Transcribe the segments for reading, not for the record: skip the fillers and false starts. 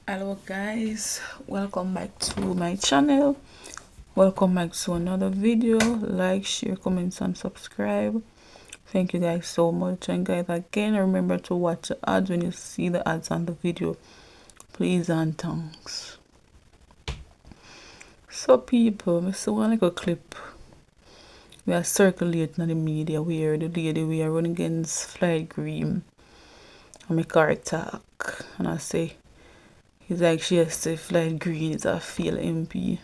Hello guys, welcome back to my channel. Welcome back to another video. Like, share, comment and subscribe. Thank you guys so much. And guys, again, remember to watch the ads when you see the ads on the video, please and thanks. So people, I saw one little clip we are circulating in the media where the lady we are running against Flight Green and make her attack, and I say it's like she has to Flight Green is a failed MP.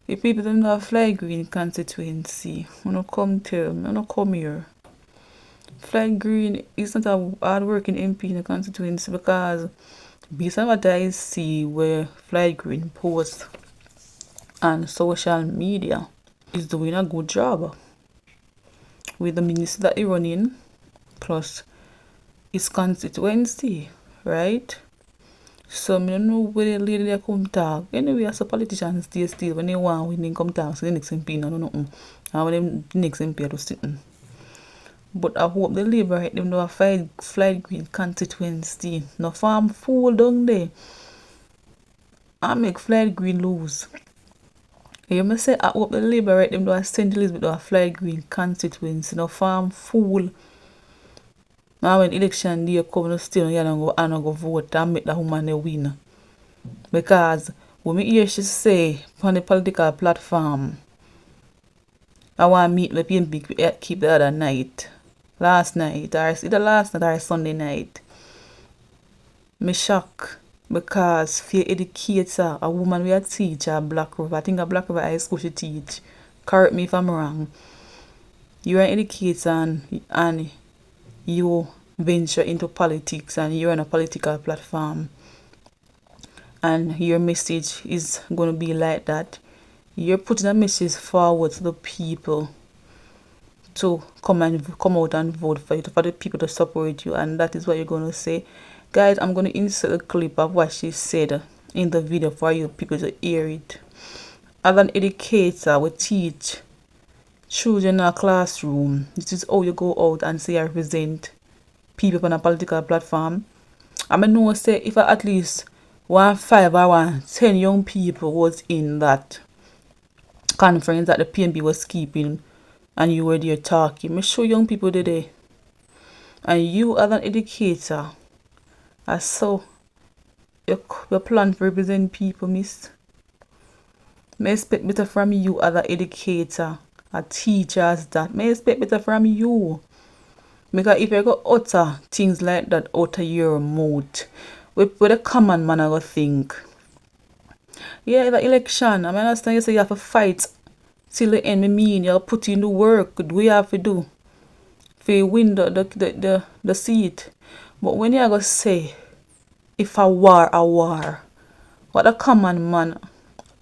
The people don't know Fly Green constituency. When I come tell me, when I come here. Fly Green is not a hard working MP in the constituency because based on what I see where Fly Green posts on social media, is doing a good job with the minister that he running plus his constituency, right? So I don't know where the lady they come talk. Anyway, as a politician stay still when they want when they come talk, so the next MP no nothing. And when them the next MP are just sitting. But I hope the Labour right them do a flight green constituency. No farm fool down there. I make flight green lose. You must say I hope the Labour right them do a St. Elizabeth do a flight green constituency. No farm fool. Now when election day come, still you don't go vote and make that woman a winner. Because when me hear she say on the political platform, I want to meet the PNP keep the other night. Last night, or either last night or Sunday night. Me shock because if you educate a woman we a teacher at Black River, I think a Black River High School she teach. Correct me if I'm wrong. You're an educator and you venture into politics and you're on a political platform. And your message is going to be like that. You're putting a message forward to the people to come out and vote for you, for the people to support you, and that is what you're going to say. Guys, I'm going to insert a clip of what she said in the video for you people to hear it. As an educator, we teach children in a classroom. This is how you go out and say I represent people on a political platform. I know say if at least 5 or 10 young people was in that conference that the PNB was keeping and you were there talking, me show young people today. And you as an educator, I saw your plan to represent people, miss. Me expect better from you as an educator, a teacher as that. Me expect better from you. Because if you go utter things like that out of your mouth, what the common man I go think. Yeah, the election, I understand you say you have to fight till the end. Me mean you put in the work. Do we have to do? For win the seat. But when you go say if a war, what a common man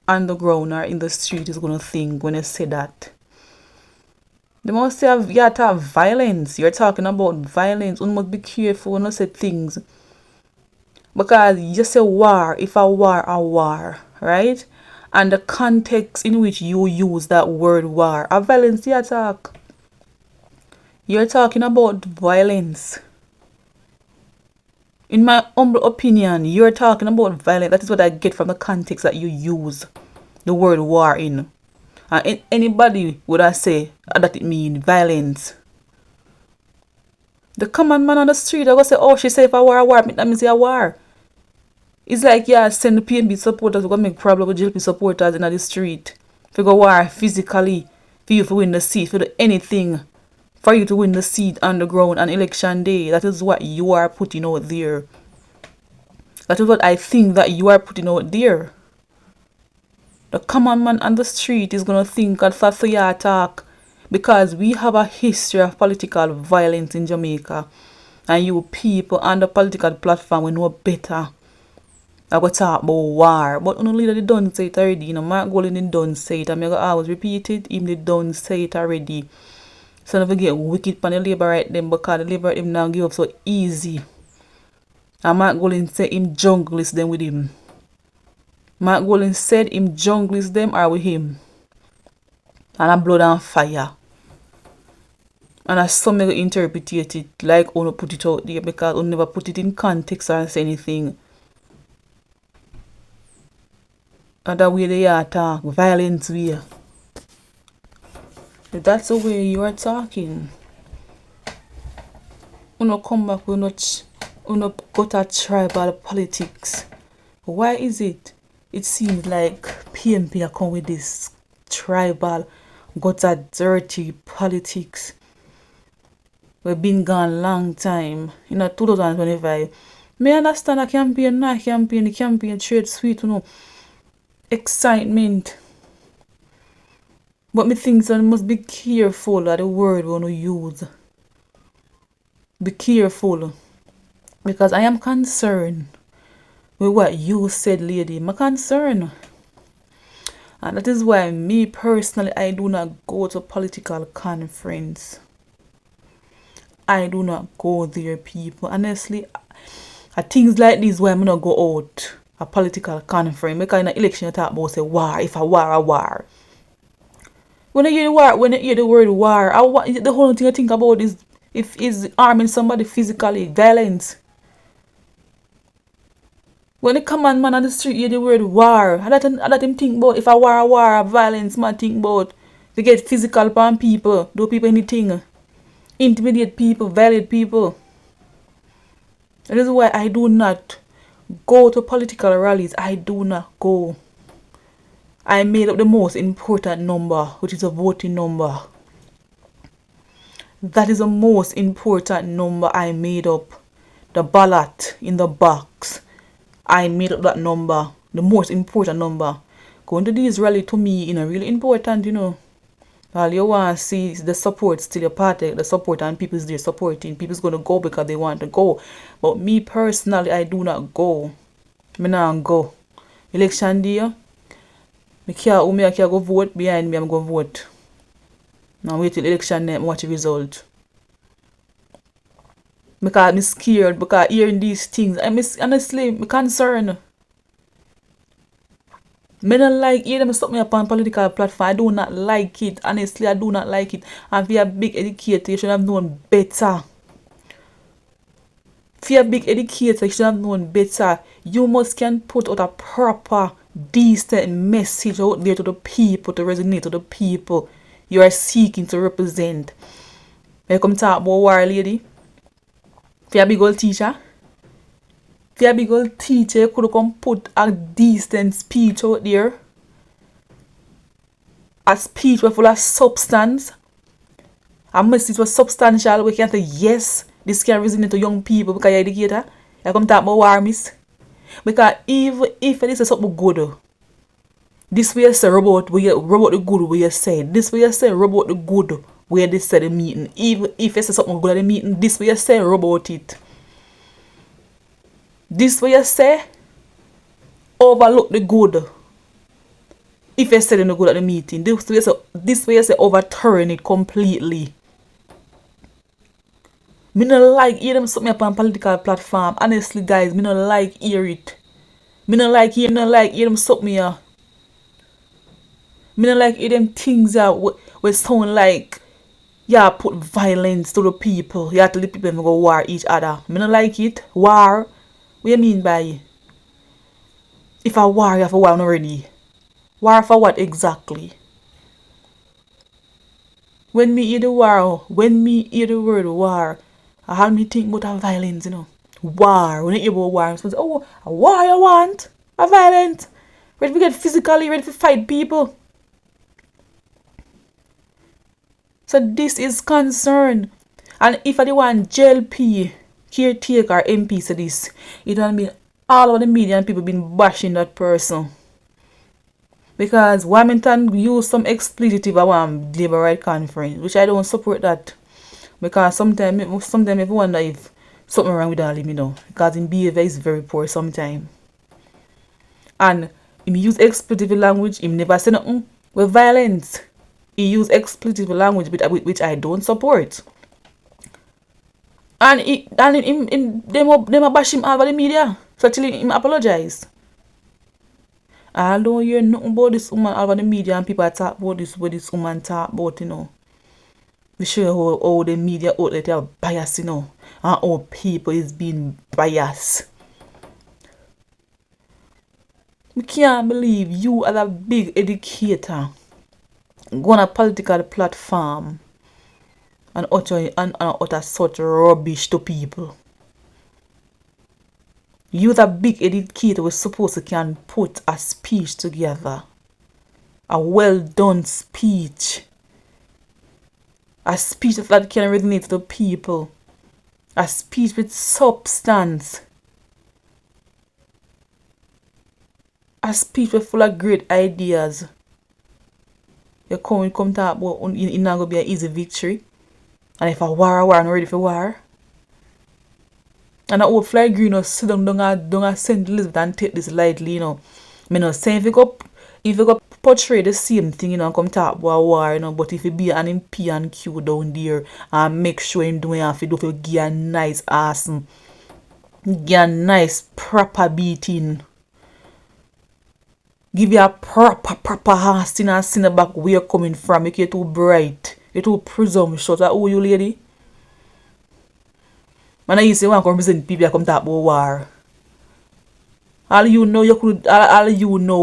on the ground or in the street is gonna think when you say that? They must say you have to have violence. You're talking about violence. You must be careful when you say things. Because you say war, if a war, right? And the context in which you use that word war, a violence you talk. You're talking about violence. In my humble opinion, you're talking about violence. That is what I get from the context that you use the word war in. And anybody would I say that it mean violence. The common man on the street, I go say, oh, she say if I war, that means a war. It's like, yeah, send the PNB supporters, we're going to make problem with GLP supporters in the street. If you go war physically, for you to win the seat, for anything, for you to win the seat on the ground on election day. That is what you are putting out there. That is what I think that you are putting out there. The common man on the street is going to think that that's your attack because we have a history of political violence in Jamaica. And you people on the political platform will know better. I go talk about war. But only leader they done say it already. You know, Mark Golden done say it. I'm going to always repeat it. Him they done say it already. So never get wicked on the Labour right them because the Labour right them now give up so easy. And Mark Golden say him junglist them with him. Mark Golden said him junglist them are with him. And a blood and fire. And as some may interpret it like Ono put it out there because Ono never put it in context or say anything. Other way they are talk, violence way. If that's the way you are talking, you come back with you got a tribal politics. Why is it? It seems like PMP are come with this tribal, got a dirty politics. We've been gone long time. 2025. Me understand a campaign, not campaign, the campaign trade sweet, excitement. But me think so must be careful of the word we want to use. Be careful. Because I am concerned with what you said, lady. I'm concerned. And that is why me personally, I do not go to political conference. I do not go there, people. Honestly, things like this why I'm not go out a political conference. Because in an election you talk about say war, if a war, a war. When I hear the word war, the whole thing I think about is if is arming somebody physically, violence. When the common man on the street hear the word war, I let him think about if a war, a violence, man think about they get physical upon people, do people anything, intimidate people, violate people. That is why I do not go to political rallies. I do not go. I made up the most important number, which is a voting number. That is the most important number I made up. The ballot in the box. I made up that number. The most important number. Going to these rally to me, really important, All you want to see is the support still your party, the support, and people's there supporting. People's going to go because they want to go. But me personally, I do not go. Me not go. Election day, I can't go vote behind me, I'm going to vote. Now wait till election night, watch the result. Because I'm scared, because hearing these things, honestly, I'm concerned. I don't like hear them stop me upon political platform. I do not like it. Honestly, I do not like it. And if you're a big educator, you should have known better. If you're a big educator, you should have known better. You must can put out a proper, decent message out there to the people, to resonate to the people you are seeking to represent. When you come talk about war, lady, if you're a big old teacher, you could come put a decent speech out there. A speech full of substance. A message was substantial. We can say, yes, this can resonate to young people because you're an educator. You come talk about war, miss. Because even if it is something good, this way you say about the good way you said. This way you say about the good where they said the meeting. Even if you say something good at the meeting, this way you say about it. This way you say overlook the good. If you said no good at the meeting, this way you say overturn it completely. Me no like hear them something up on political platform. Honestly, guys, me no like hear it. Me no like hear them something here. Me no like hear them things out where sound like put violence to the people. You tell the people go war each other. Me no like it. War. What you mean by if a war, you have a war already? War for what exactly? When me hear the word war, I have me think about a violence, War. When you hear about war, I'm supposed to say, oh, a war you want? A violence? Ready to get physically, ready to fight people. So this is concern. And if I want JLP, caretaker, MP to this, it will mean all of the media and people been bashing that person. Because Wilmington use some expletive I want labor right conference, which I don't support that. Because sometimes I wonder if something wrong with him, because his behavior is very poor sometimes. And he use expletive language, he never say nothing with violence. He use expletive language which I don't support. And them bash him all over the media. So till him apologize. I don't hear nothing about this woman all over the media and people talk about this what this woman talk about, We show how the media outlet are biased, and how people is being biased. I can't believe you as a big educator go on a political platform and utter such rubbish to people. You as a big educator was supposed to can put a speech together. A well done speech. A speech that can resonate to people. A speech with substance. A speech with full of great ideas. You come talk about it's not gonna be an easy victory. And if I war, I'm ready for war. And I hope Fly Green or sit down at St. Elizabeth and take this lightly, you know. Me not saying if you go portray the same thing, you know, and come talk about war, you know, but if you be an MP and Q down there and make sure him doing have to do for give a nice ass, give a nice proper beating. Give you a proper ass and see the back where you're coming from. Make you too bright. You're too presumptuous. That who you lady? Man, I used to want to represent people that come talk about war. All you know,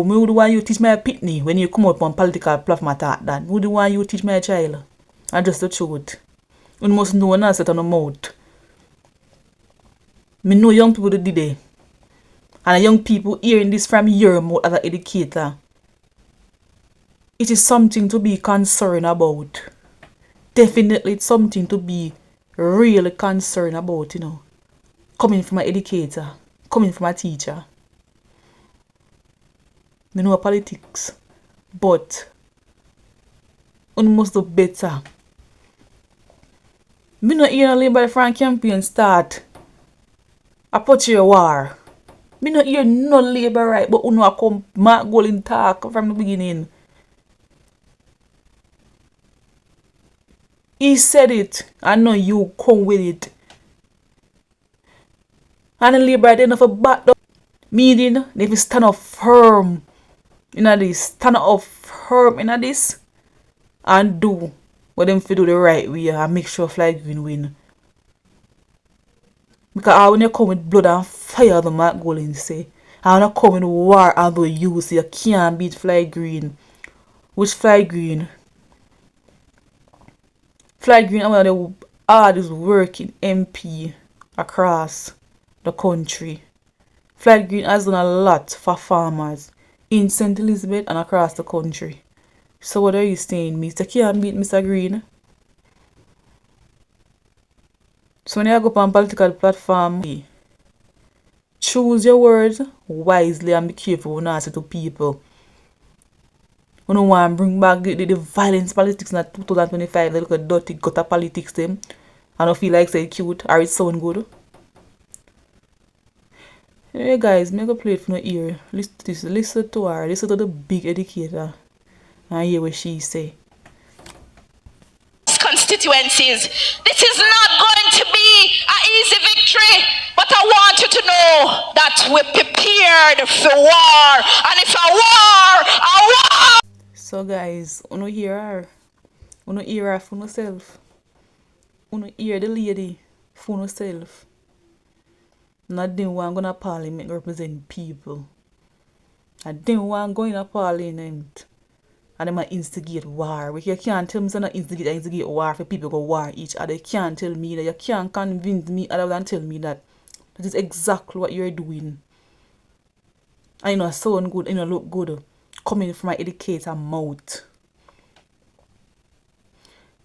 me would want you teach my pitney when you come up on political platform attack that. Would want you teach my child. And just the truth. You must know and set on the mouth. Me know young people did it. And young people hearing this from your mouth as an educator. It is something to be concerned about. Definitely it's something to be really concerned about, you know. Coming from an educator. Coming from a teacher. Me know politics. But one must do better. Me not hear no Labour Front campaign start a portray war. Me not hear no Labour right, but uno a come Mark Golden talk from the beginning. He said it, I know you come with it. And the Labour they enough a back up. Meaning they will stand up firm in this. Stand up firm in this and do what them fi do the right way and make sure Fly Green win. Because when you come with blood and fire, the Mark Golden say, and when you come with war and the use, you can't beat Fly Green. Which Fly Green? Fly Green is one of the hardest working MP across the country. Fly Green has done a lot for farmers in St. Elizabeth and across the country. So what are you saying, Mr. Can't beat Mr. Green? So when you go up on political platform, choose your words wisely and be careful when you say to people. You don't want to bring back the violence politics in 2025. They look at dirty gutter politics them. I don't feel like say cute or it sound good. Anyway guys, make a play it from your ear. Listen to this. Listen to her. Listen to the big educator. And hear what she say. Constituencies. This is not going to be an easy victory, but I want you to know that we're prepared for war. And if a war. So guys, you hear her. You hear her for yourself. You hear the lady for yourself. Not them one gonna parliament represent people. I didn't want go in a parliament and them instigate war. But you can't tell me say not instigate war for people go war each other. You can't tell me that. You can't convince me other than tell me that. That is exactly what you're doing. And you know sound good, you know look good. Coming from my educator mouth.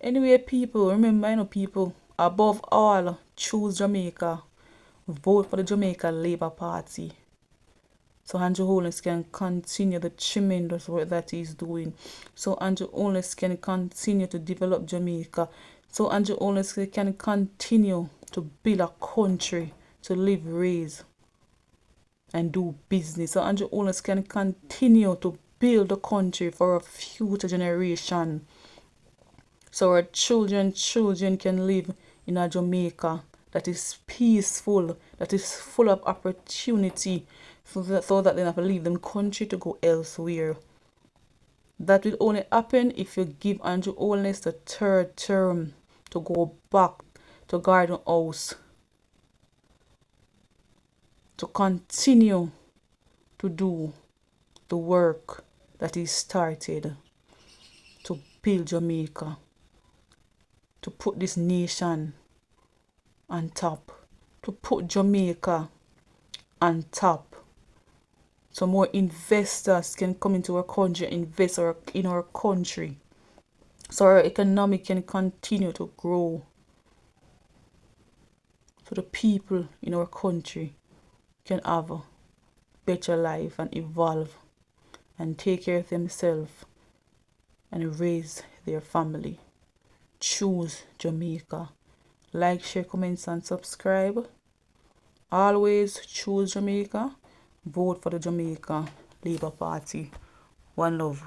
Anyway, people, remember, you know, people, above all, choose Jamaica. Vote for the Jamaica Labour Party. So Andrew Holness can continue the tremendous work that he's doing. So Andrew Holness can continue to develop Jamaica. So Andrew Holness can continue to build a country to live, raise, and do business. So Andrew Holness can continue to build the country for a future generation. So our children can live in a Jamaica that is peaceful, that is full of opportunity, so that they have to leave them country to go elsewhere. That will only happen if you give Andrew Holness the third term to go back to Garden House, to continue to do the work that he started to build Jamaica, to put this nation on top, to put Jamaica on top, so more investors can come into our country, invest in our country, so our economy can continue to grow, so the people in our country can have a better life and evolve and take care of themselves and raise their family. Choose Jamaica. Like, share, comments, and subscribe. Always choose Jamaica. Vote for the Jamaica Labour Party. One love.